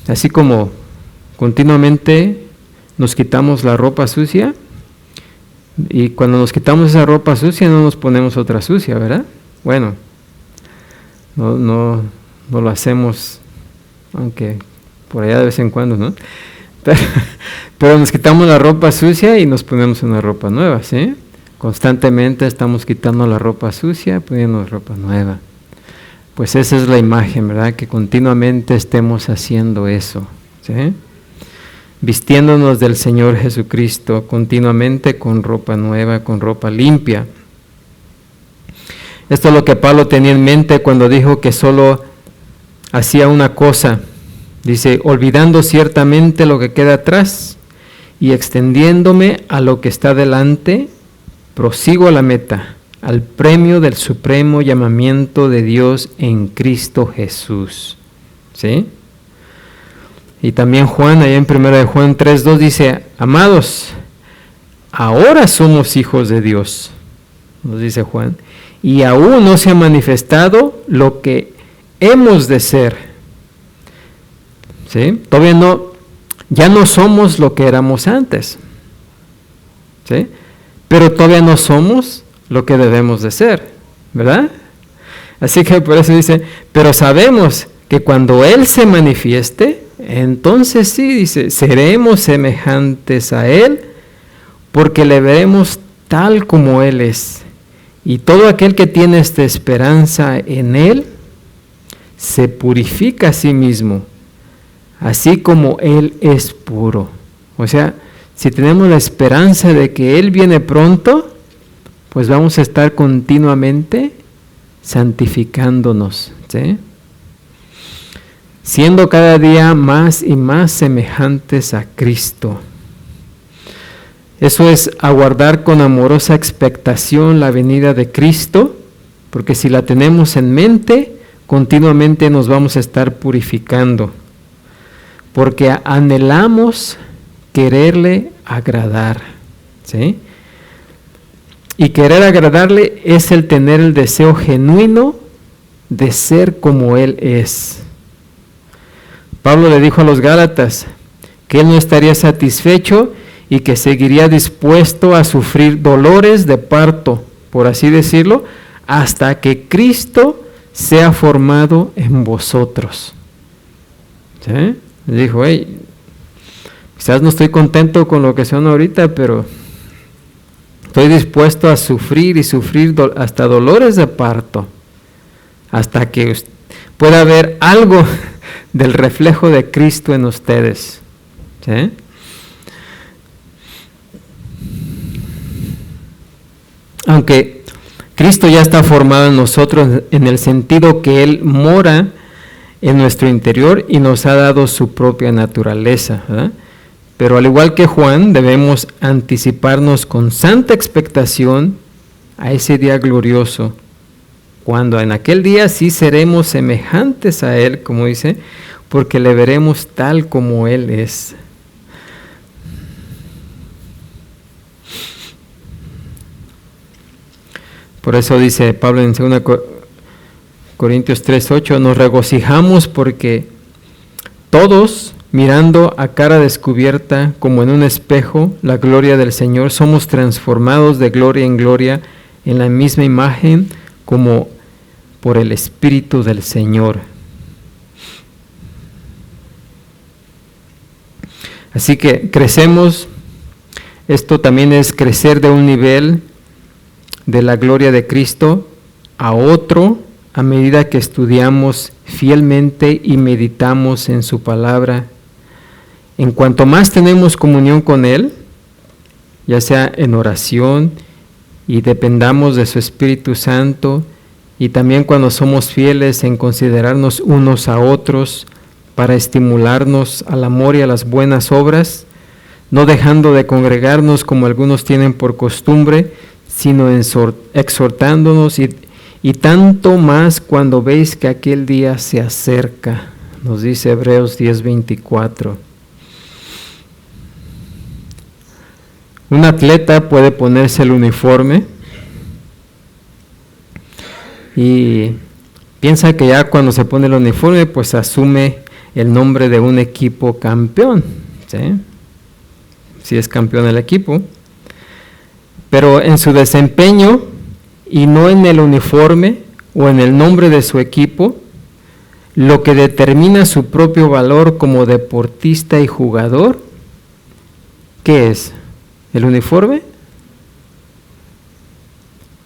Así como continuamente nos quitamos la ropa sucia, y cuando nos quitamos esa ropa sucia no nos ponemos otra sucia, ¿verdad? Bueno, no lo hacemos aunque por allá de vez en cuando, ¿no? Pero nos quitamos la ropa sucia y nos ponemos una ropa nueva, ¿sí? Constantemente estamos quitando la ropa sucia, poniendo ropa nueva. Pues esa es la imagen, ¿verdad? Que continuamente estemos haciendo eso, ¿sí? Vistiéndonos del Señor Jesucristo continuamente con ropa nueva, con ropa limpia. Esto es lo que Pablo tenía en mente cuando dijo que solo hacía una cosa. Dice, olvidando ciertamente lo que queda atrás y extendiéndome a lo que está delante, prosigo a la meta, al premio del supremo llamamiento de Dios en Cristo Jesús. ¿Sí? Y también Juan, allá en 1 Juan 3:2 dice, amados, ahora somos hijos de Dios, nos dice Juan, y aún no se ha manifestado lo que hemos de ser. ¿Sí? Todavía no, ya no somos lo que éramos antes. ¿Sí? Pero todavía no somos lo que debemos de ser, ¿verdad? Así que por eso dice, pero sabemos que cuando Él se manifieste, entonces sí, dice, seremos semejantes a Él, porque le veremos tal como Él es. Y todo aquel que tiene esta esperanza en Él, se purifica a sí mismo, así como Él es puro. O sea, si tenemos la esperanza de que Él viene pronto, pues vamos a estar continuamente santificándonos, ¿sí? Siendo cada día más y más semejantes a Cristo. Eso es aguardar con amorosa expectación la venida de Cristo, porque si la tenemos en mente, continuamente nos vamos a estar purificando, porque anhelamos quererle agradar, ¿sí? Y querer agradarle es el tener el deseo genuino de ser como Él es. Pablo le dijo a los Gálatas que él no estaría satisfecho y que seguiría dispuesto a sufrir dolores de parto, por así decirlo, hasta que Cristo sea formado en vosotros. ¿Sí? Le dijo, hey, quizás no estoy contento con lo que son ahorita, pero estoy dispuesto a sufrir y sufrir hasta dolores de parto, hasta que pueda haber algo del reflejo de Cristo en ustedes. ¿Sí? Aunque Cristo ya está formado en nosotros en el sentido que Él mora en nuestro interior y nos ha dado su propia naturaleza, ¿verdad? Pero al igual que Juan, debemos anticiparnos con santa expectación a ese día glorioso, cuando en aquel día sí seremos semejantes a Él, como dice, porque le veremos tal como Él es. Por eso dice Pablo en 2 Corintios 3:8, nos regocijamos porque todos, mirando a cara descubierta como en un espejo la gloria del Señor, somos transformados de gloria en gloria en la misma imagen como por el Espíritu del Señor. Así que crecemos, esto también es crecer de un nivel de la gloria de Cristo a otro a medida que estudiamos fielmente y meditamos en su palabra. En cuanto más tenemos comunión con Él, ya sea en oración y dependamos de su Espíritu Santo, y también cuando somos fieles en considerarnos unos a otros para estimularnos al amor y a las buenas obras, no dejando de congregarnos como algunos tienen por costumbre, sino exhortándonos y tanto más cuando veis que aquel día se acerca, nos dice Hebreos 10:24. Un atleta puede ponerse el uniforme y piensa que ya cuando se pone el uniforme, pues asume el nombre de un equipo campeón, ¿sí? Si es campeón el equipo. Pero en su desempeño y no en el uniforme o en el nombre de su equipo, lo que determina su propio valor como deportista y jugador, ¿qué es? ¿El uniforme?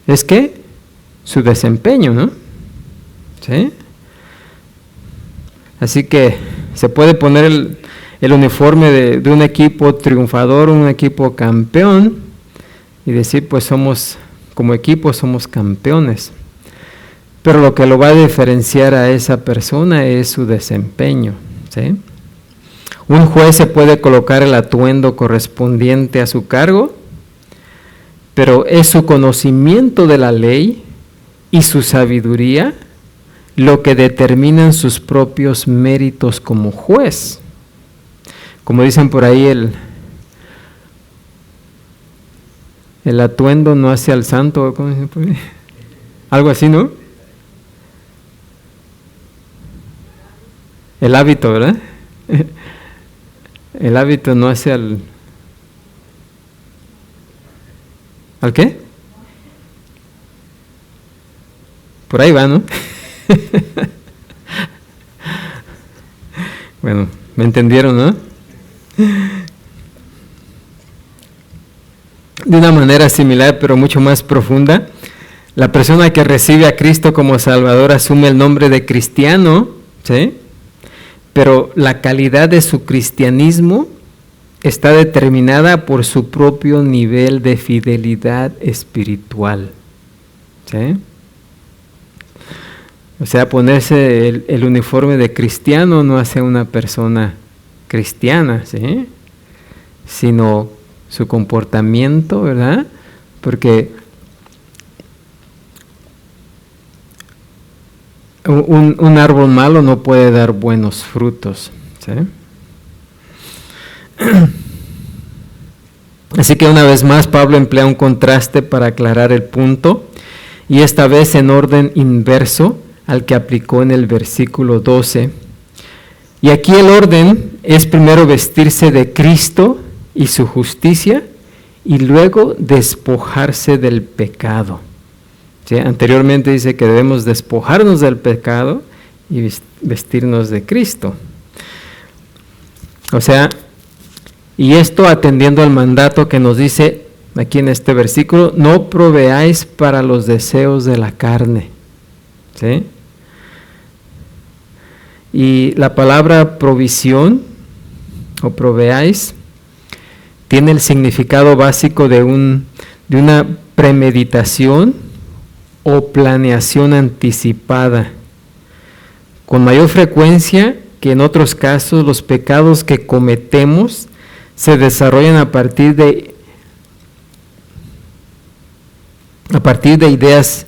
¿Es qué? Su desempeño, ¿no? ¿Sí? Así que se puede poner el uniforme de un equipo triunfador, un equipo campeón, y decir, pues como equipo somos campeones. Pero lo que lo va a diferenciar a esa persona es su desempeño, ¿sí? Un juez se puede colocar el atuendo correspondiente a su cargo, pero es su conocimiento de la ley y su sabiduría lo que determinan sus propios méritos como juez. Como dicen por ahí, el atuendo no hace al santo, ¿cómo dicen por ahí? Algo así, ¿no? El hábito, ¿verdad? El hábito no hace ¿al qué? Por ahí va, ¿no? Bueno, me entendieron, ¿no? De una manera similar, pero mucho más profunda, la persona que recibe a Cristo como Salvador asume el nombre de cristiano, ¿sí? Pero la calidad de su cristianismo está determinada por su propio nivel de fidelidad espiritual, ¿sí? O sea, ponerse el uniforme de cristiano no hace una persona cristiana, ¿sí? Sino su comportamiento, ¿verdad? Porque un árbol malo no puede dar buenos frutos, ¿sí? Así que una vez más Pablo emplea un contraste para aclarar el punto, y esta vez en orden inverso al que aplicó en el versículo 12. Y aquí el orden es primero vestirse de Cristo y su justicia, y luego despojarse del pecado. ¿Sí? Anteriormente dice que debemos despojarnos del pecado y vestirnos de Cristo. O sea, y esto atendiendo al mandato que nos dice aquí en este versículo, no proveáis para los deseos de la carne. ¿Sí? Y la palabra provisión o proveáis tiene el significado básico de una premeditación o planeación anticipada. Con mayor frecuencia que en otros casos, los pecados que cometemos se desarrollan a partir de ideas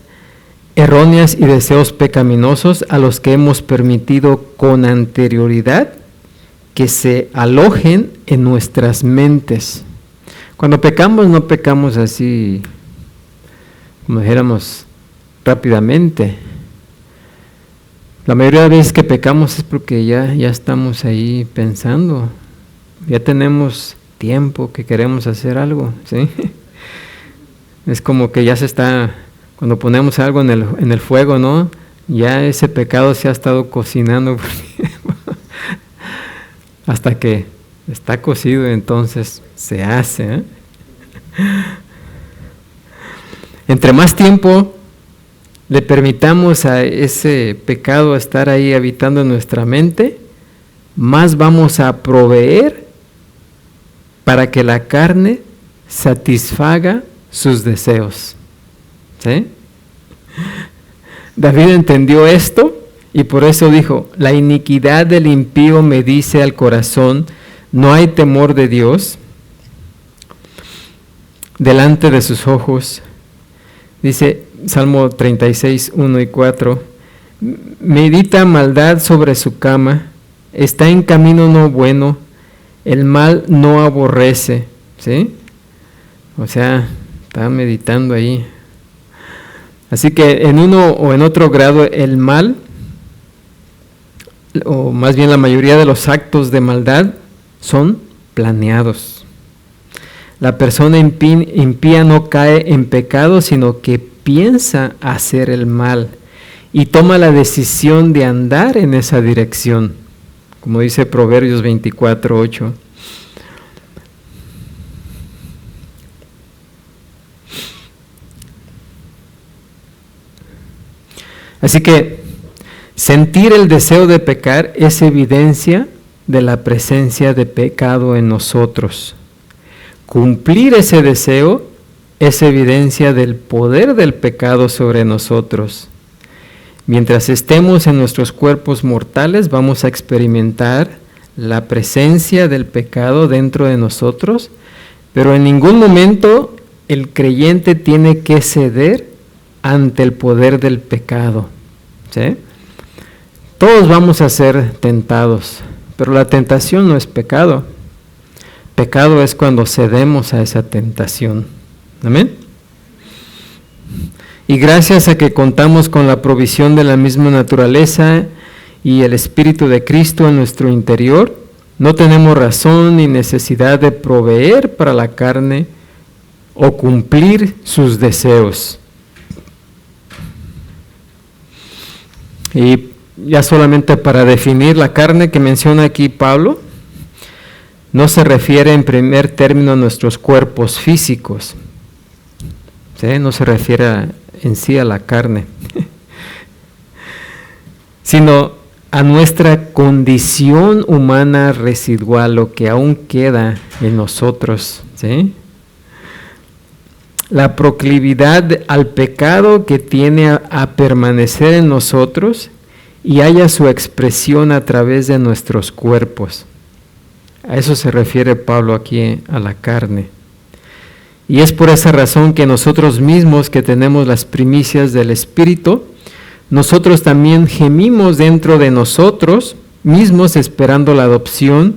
erróneas y deseos pecaminosos a los que hemos permitido con anterioridad que se alojen en nuestras mentes. Cuando pecamos, no pecamos así, como dijéramos, rápidamente. La mayoría de veces que pecamos es porque ya estamos ahí pensando, ya tenemos tiempo que queremos hacer algo, ¿sí? Es como que ya se está, cuando ponemos algo en el fuego, ¿no? Ya ese pecado se ha estado cocinando por tiempo. Hasta que está cocido, entonces se hace, ¿eh? Entre más tiempo le permitamos a ese pecado estar ahí habitando en nuestra mente, más vamos a proveer para que la carne satisfaga sus deseos. ¿Sí? David entendió esto y por eso dijo, la iniquidad del impío me dice al corazón, no hay temor de Dios delante de sus ojos. Dice Salmo 36, 1 y 4, medita maldad sobre su cama, está en camino no bueno, el mal no aborrece, ¿sí? O sea, está meditando ahí. Así que en uno o en otro grado el mal, o más bien la mayoría de los actos de maldad, son planeados. La persona impía no cae en pecado, sino que piensa hacer el mal y toma la decisión de andar en esa dirección, como dice Proverbios 24:8. Así que sentir el deseo de pecar es evidencia de la presencia de pecado en nosotros. Cumplir ese deseo es evidencia del poder del pecado sobre nosotros. Mientras estemos en nuestros cuerpos mortales, vamos a experimentar la presencia del pecado dentro de nosotros, pero en ningún momento el creyente tiene que ceder ante el poder del pecado. ¿Sí? Todos vamos a ser tentados, pero la tentación no es pecado. Pecado es cuando cedemos a esa tentación. Amén. Y gracias a que contamos con la provisión de la misma naturaleza y el Espíritu de Cristo en nuestro interior, no tenemos razón ni necesidad de proveer para la carne o cumplir sus deseos. Y ya solamente para definir la carne que menciona aquí Pablo, no se refiere en primer término a nuestros cuerpos físicos, ¿sí? No se refiere en sí a la carne, sino a nuestra condición humana residual, lo que aún queda en nosotros, ¿sí? La proclividad al pecado que tiene a permanecer en nosotros y haya su expresión a través de nuestros cuerpos. A eso se refiere Pablo aquí, a la carne. Y es por esa razón que nosotros mismos, que tenemos las primicias del Espíritu, nosotros también gemimos dentro de nosotros mismos esperando la adopción,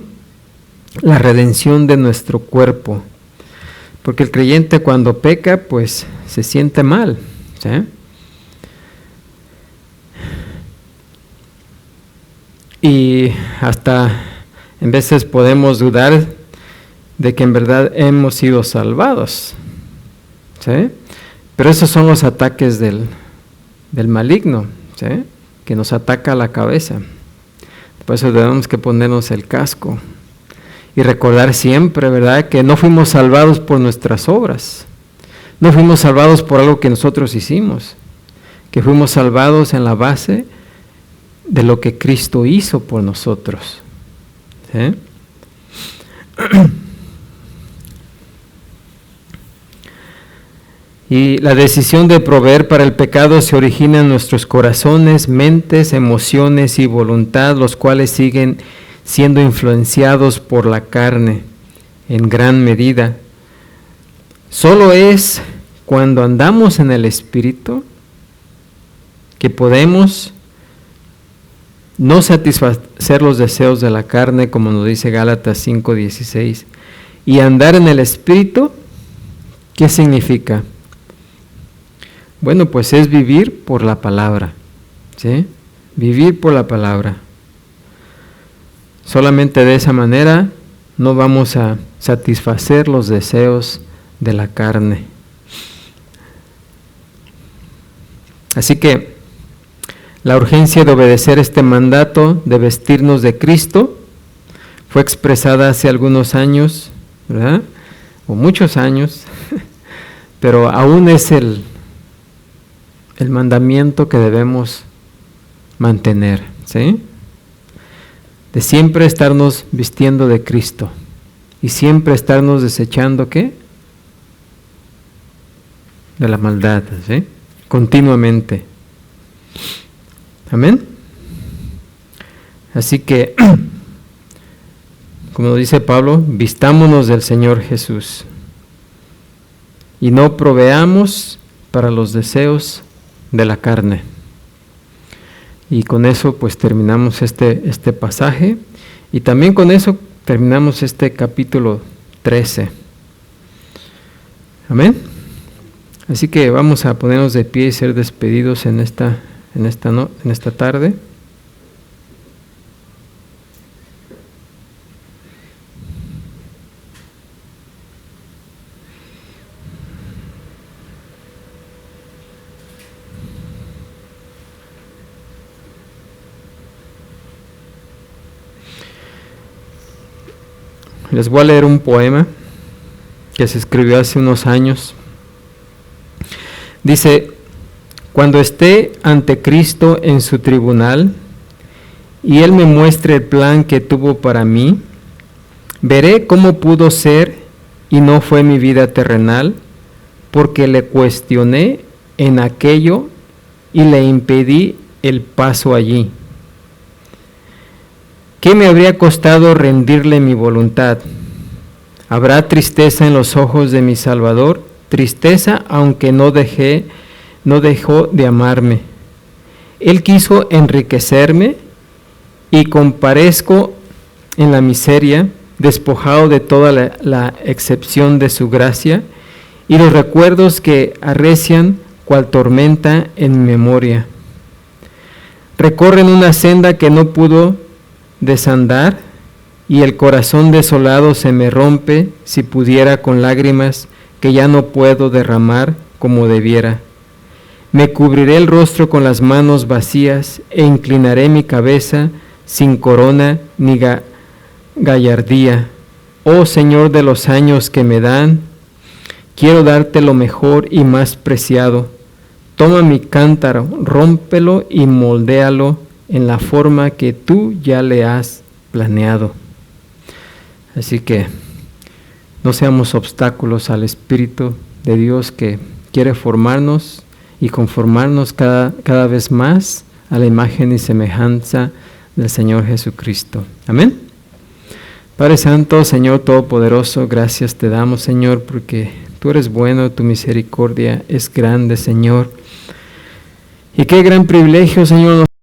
la redención de nuestro cuerpo. Porque el creyente cuando peca, pues se siente mal, ¿sí? Y hasta en veces podemos dudar de que en verdad hemos sido salvados, ¿sí? Pero esos son los ataques del maligno, ¿sí? Que nos ataca la cabeza. Por eso tenemos que ponernos el casco y recordar siempre, ¿verdad?, que no fuimos salvados por nuestras obras, no fuimos salvados por algo que nosotros hicimos, que fuimos salvados en la base de lo que Cristo hizo por nosotros, ¿sí? Y la decisión de proveer para el pecado se origina en nuestros corazones, mentes, emociones y voluntad, los cuales siguen siendo influenciados por la carne en gran medida. Solo es cuando andamos en el Espíritu que podemos no satisfacer los deseos de la carne, como nos dice Gálatas 5:16. Y andar en el Espíritu, ¿qué significa? Bueno, pues es vivir por la palabra, ¿sí? Vivir por la palabra. Solamente de esa manera no vamos a satisfacer los deseos de la carne. Así que la urgencia de obedecer este mandato de vestirnos de Cristo fue expresada hace algunos años, ¿verdad? O muchos años, pero aún es el mandamiento que debemos mantener, ¿sí? De siempre estarnos vistiendo de Cristo y siempre estarnos desechando, ¿qué? De la maldad, ¿sí? Continuamente. Amén. Así que, como dice Pablo, vistámonos del Señor Jesús y no proveamos para los deseos de la carne. Y con eso pues terminamos este pasaje y también con eso terminamos este capítulo 13. Amén. Así que vamos a ponernos de pie y ser despedidos en esta tarde. Les voy a leer un poema que se escribió hace unos años. Dice: cuando esté ante Cristo en su tribunal y Él me muestre el plan que tuvo para mí, veré cómo pudo ser y no fue mi vida terrenal, porque le cuestioné en aquello y le impedí el paso allí. ¿Qué me habría costado rendirle mi voluntad? ¿Habrá tristeza en los ojos de mi Salvador? Tristeza aunque no dejó de amarme. Él quiso enriquecerme y comparezco en la miseria, despojado de toda la excepción de su gracia y los recuerdos que arrecian cual tormenta en mi memoria. Recorren una senda que no pudo desandar y el corazón desolado se me rompe si pudiera con lágrimas que ya no puedo derramar como debiera. Me cubriré el rostro con las manos vacías e inclinaré mi cabeza sin corona ni gallardía. Oh Señor de los años que me dan, quiero darte lo mejor y más preciado. Toma mi cántaro, rómpelo y moldéalo en la forma que tú ya le has planeado. Así que no seamos obstáculos al Espíritu de Dios que quiere formarnos y conformarnos cada vez más a la imagen y semejanza del Señor Jesucristo. Amén. Padre Santo, Señor Todopoderoso, gracias te damos, Señor, porque tú eres bueno, tu misericordia es grande, Señor. Y qué gran privilegio, Señor,